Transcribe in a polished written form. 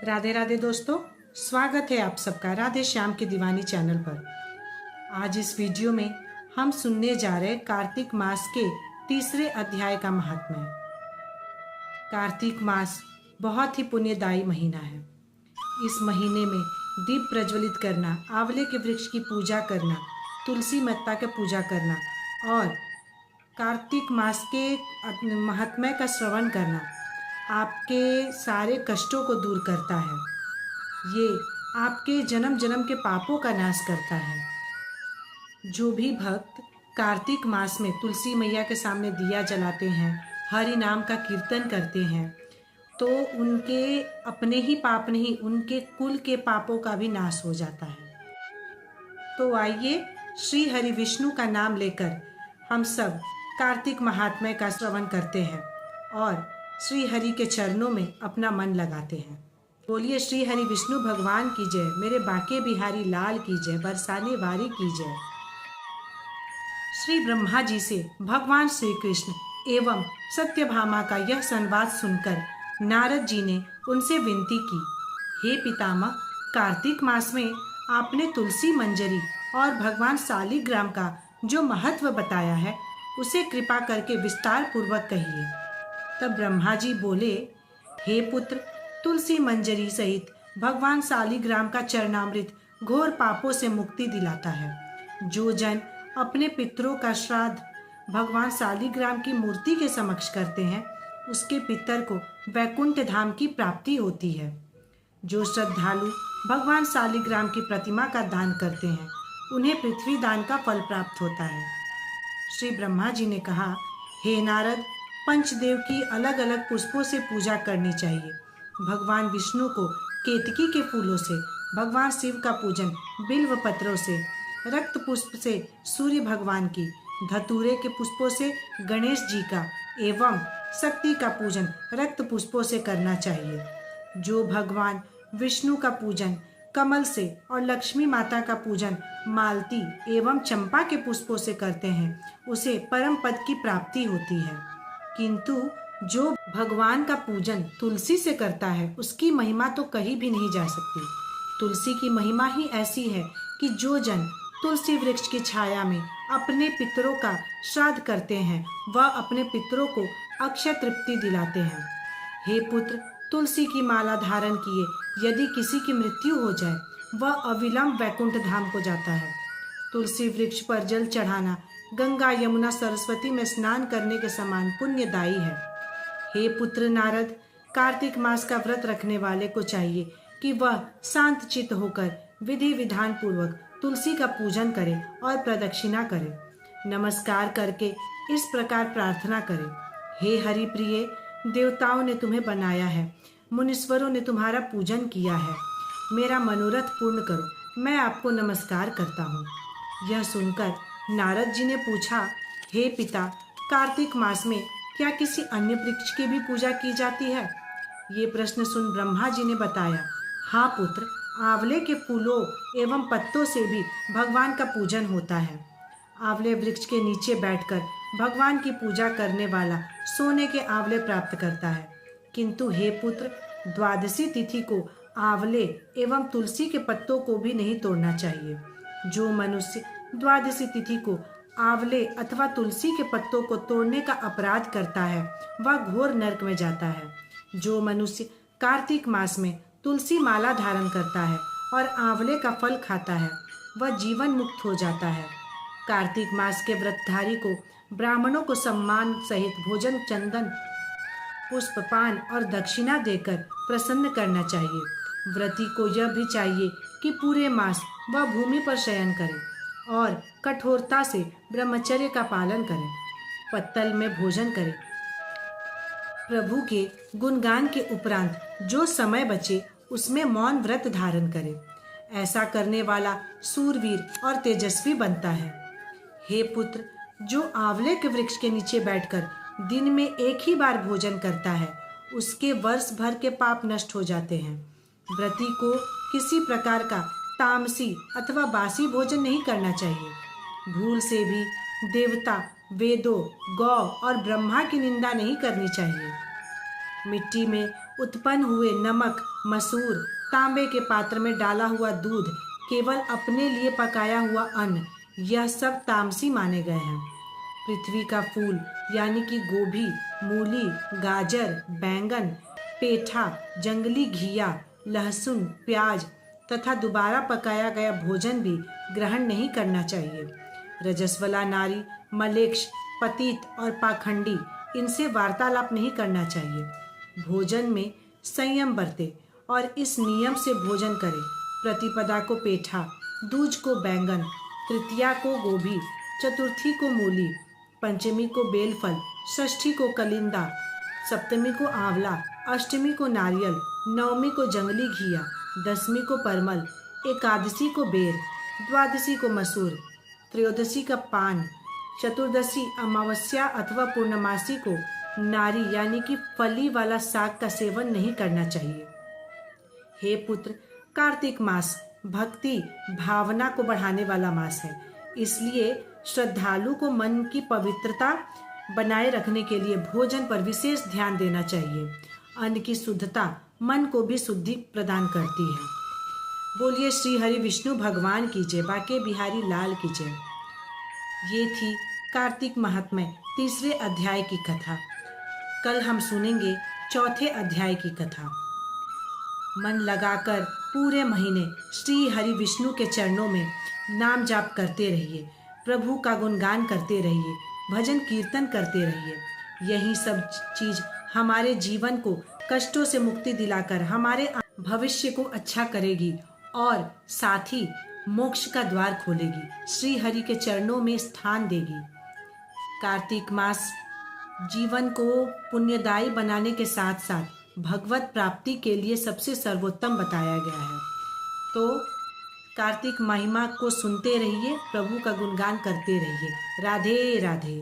राधे राधे दोस्तों, स्वागत है आप सबका राधे श्याम की दीवानी चैनल पर। आज इस वीडियो में हम सुनने जा रहे कार्तिक मास के तीसरे अध्याय का महात्म्य। कार्तिक मास बहुत ही पुण्यदायी महीना है। इस महीने में दीप प्रज्वलित करना, आंवले के वृक्ष की पूजा करना, तुलसी माता की पूजा करना और कार्तिक मास के महात्म्य का श्रवण करना आपके सारे कष्टों को दूर करता है। ये आपके जन्म जन्म के पापों का नाश करता है। जो भी भक्त कार्तिक मास में तुलसी मैया के सामने दिया जलाते हैं, हरि नाम का कीर्तन करते हैं, तो उनके अपने ही पाप नहीं, उनके कुल के पापों का भी नाश हो जाता है। तो आइए श्री हरि विष्णु का नाम लेकर हम सब कार्तिक महात्म्य का श्रवण करते हैं और श्री हरि के चरणों में अपना मन लगाते हैं। बोलिए श्री हरि विष्णु भगवान की जय, मेरे बांके बिहारी लाल की जय, बरसाने वारी की जय। श्री ब्रह्मा जी से भगवान श्री कृष्ण एवं सत्यभामा का यह संवाद सुनकर नारद जी ने उनसे विनती की, हे पितामह, कार्तिक मास में आपने तुलसी मंजरी और भगवान शालिग्राम का जो महत्व बताया है उसे कृपा करके विस्तार पूर्वक कहिए। तब ब्रह्मा जी बोले, हे पुत्र, तुलसी मंजरी सहित भगवान शालिग्राम का चरणामृत घोर पापों से मुक्ति दिलाता है। जो जन अपने पितरों का श्राद्ध भगवान शालिग्राम की मूर्ति के समक्ष करते हैं, उसके पितर को वैकुंठ धाम की प्राप्ति होती है। जो श्रद्धालु भगवान शालिग्राम की प्रतिमा का दान करते हैं, उन्हें पृथ्वी दान का फल प्राप्त होता है। श्री ब्रह्मा जी ने कहा, हे नारद, पंचदेव की अलग अलग पुष्पों से पूजा करनी चाहिए। भगवान विष्णु को केतकी के फूलों से, भगवान शिव का पूजन बिल्व पत्रों से, रक्त पुष्प से सूर्य भगवान की, धतूरे के पुष्पों से गणेश जी का एवं शक्ति का पूजन रक्त पुष्पों से करना चाहिए। जो भगवान विष्णु का पूजन कमल से और लक्ष्मी माता का पूजन मालती एवं चंपा के पुष्पों से करते हैं, उसे परम पद की प्राप्ति होती है। किंतु जो भगवान का पूजन तुलसी से करता है, उसकी महिमा तो कहीं भी नहीं जा सकती। तुलसी की महिमा ही ऐसी है कि जो जन तुलसी वृक्ष की छाया में अपने पितरों का श्राद्ध करते हैं, वह अपने पितरों को अक्षय तृप्ति दिलाते हैं। हे पुत्र, तुलसी की माला धारण किए यदि किसी की मृत्यु हो जाए, वह अविलंब वैकुंठ धाम को जाता है। तुलसी वृक्ष पर जल चढ़ाना गंगा यमुना सरस्वती में स्नान करने के समान पुण्यदायी है। हे पुत्र नारद, कार्तिक मास का व्रत रखने वाले को चाहिए कि वह शांत चित्त होकर विधि विधान पूर्वक तुलसी का पूजन करे और प्रदक्षिणा करे। नमस्कार करके इस प्रकार प्रार्थना करे, हे हरि प्रिय, देवताओं ने तुम्हें बनाया है, मुनीश्वरों ने तुम्हारा पूजन किया है, मेरा मनोरथ पूर्ण करो, मैं आपको नमस्कार करता हूँ। यह सुनकर नारद जी ने पूछा, हे पिता, कार्तिक मास में क्या किसी अन्य वृक्ष की भी पूजा की जाती है? ये प्रश्न सुन ब्रह्मा जी ने बताया, हाँ पुत्र, आंवले के फूलों एवं पत्तों से भी भगवान का पूजन होता है। आंवले वृक्ष के नीचे बैठकर भगवान की पूजा करने वाला सोने के आंवले प्राप्त करता है। किंतु हे पुत्र, द्वादशी तिथि को आंवले एवं तुलसी के पत्तों को भी नहीं तोड़ना चाहिए। जो मनुष्य द्वादशी तिथि को आंवले अथवा तुलसी के पत्तों को तोड़ने का अपराध करता है, वह घोर नरक में जाता है। जो मनुष्य कार्तिक मास में तुलसी माला धारण करता है और आंवले का फल खाता है, वह जीवन मुक्त हो जाता है। कार्तिक मास के व्रतधारी को ब्राह्मणों को सम्मान सहित भोजन, चंदन, पुष्प, पान और दक्षिणा देकर प्रसन्न करना चाहिए। व्रती को यह भी चाहिए कि पूरे मास वह भूमि पर शयन करे और कठोरता से ब्रह्मचर्य का पालन करे, पत्तल में भोजन करे। प्रभु के गुणगान के उपरांत जो समय बचे उसमें मौन व्रत धारण करे। ऐसा करने वाला सूरवीर और तेजस्वी बनता है। हे पुत्र, जो आंवले के वृक्ष के नीचे बैठकर दिन में एक ही बार भोजन करता है, उसके वर्ष भर के पाप नष्ट हो जाते हैं। व्रती को किसी प्रकार का तामसी अथवा बासी भोजन नहीं करना चाहिए। भूल से भी देवता, वेदों, गौ और ब्रह्मा की निंदा नहीं करनी चाहिए। मिट्टी में उत्पन्न हुए नमक, मसूर, तांबे के पात्र में डाला हुआ दूध, केवल अपने लिए पकाया हुआ अन्न, यह सब तामसी माने गए हैं। पृथ्वी का फूल यानी कि गोभी, मूली, गाजर, बैंगन, पेठा, जंगली घिया, लहसुन, प्याज तथा दोबारा पकाया गया भोजन भी ग्रहण नहीं करना चाहिए। रजस्वला नारी, मलेच्छ, पतित और पाखंडी, इनसे वार्तालाप नहीं करना चाहिए। भोजन में संयम बरते और इस नियम से भोजन करें। प्रतिपदा को पेठा, दूज को बैंगन, तृतीया को गोभी, चतुर्थी को मूली, पंचमी को बेलफल, षष्ठी को कलिंदा, सप्तमी को आंवला, अष्टमी को नारियल, नवमी को जंगली घिया, दसवीं को परमल, एकादशी को बेर, द्वादशी को मसूर, त्रयोदशी का पान, चतुर्दशी अमावस्या अथवा पूर्णमासी को नारी यानी कि फली वाला साग का सेवन नहीं करना चाहिए। हे पुत्र, कार्तिक मास भक्ति भावना को बढ़ाने वाला मास है, इसलिए श्रद्धालु को मन की पवित्रता बनाए रखने के लिए भोजन पर विशेष ध्यान देना चाहिए। अन्न की शुद्धता मन को भी शुद्धि प्रदान करती है। बोलिए श्री हरि विष्णु भगवान की जय, बाके बिहारी लाल की जय। ये थी कार्तिक महात्म्य तीसरे अध्याय की कथा। कल हम सुनेंगे चौथे अध्याय की कथा। मन लगाकर पूरे महीने श्री हरि विष्णु के चरणों में नाम जाप करते रहिए, प्रभु का गुणगान करते रहिए, भजन कीर्तन करते रहिए। यही सब चीज हमारे जीवन को कष्टों से मुक्ति दिलाकर हमारे भविष्य को अच्छा करेगी और साथ ही मोक्ष का द्वार खोलेगी, श्री हरि के चरणों में स्थान देगी। कार्तिक मास जीवन को पुण्यदायी बनाने के साथ साथ भगवत प्राप्ति के लिए सबसे सर्वोत्तम बताया गया है। तो कार्तिक महिमा को सुनते रहिए, प्रभु का गुणगान करते रहिए। राधे राधे।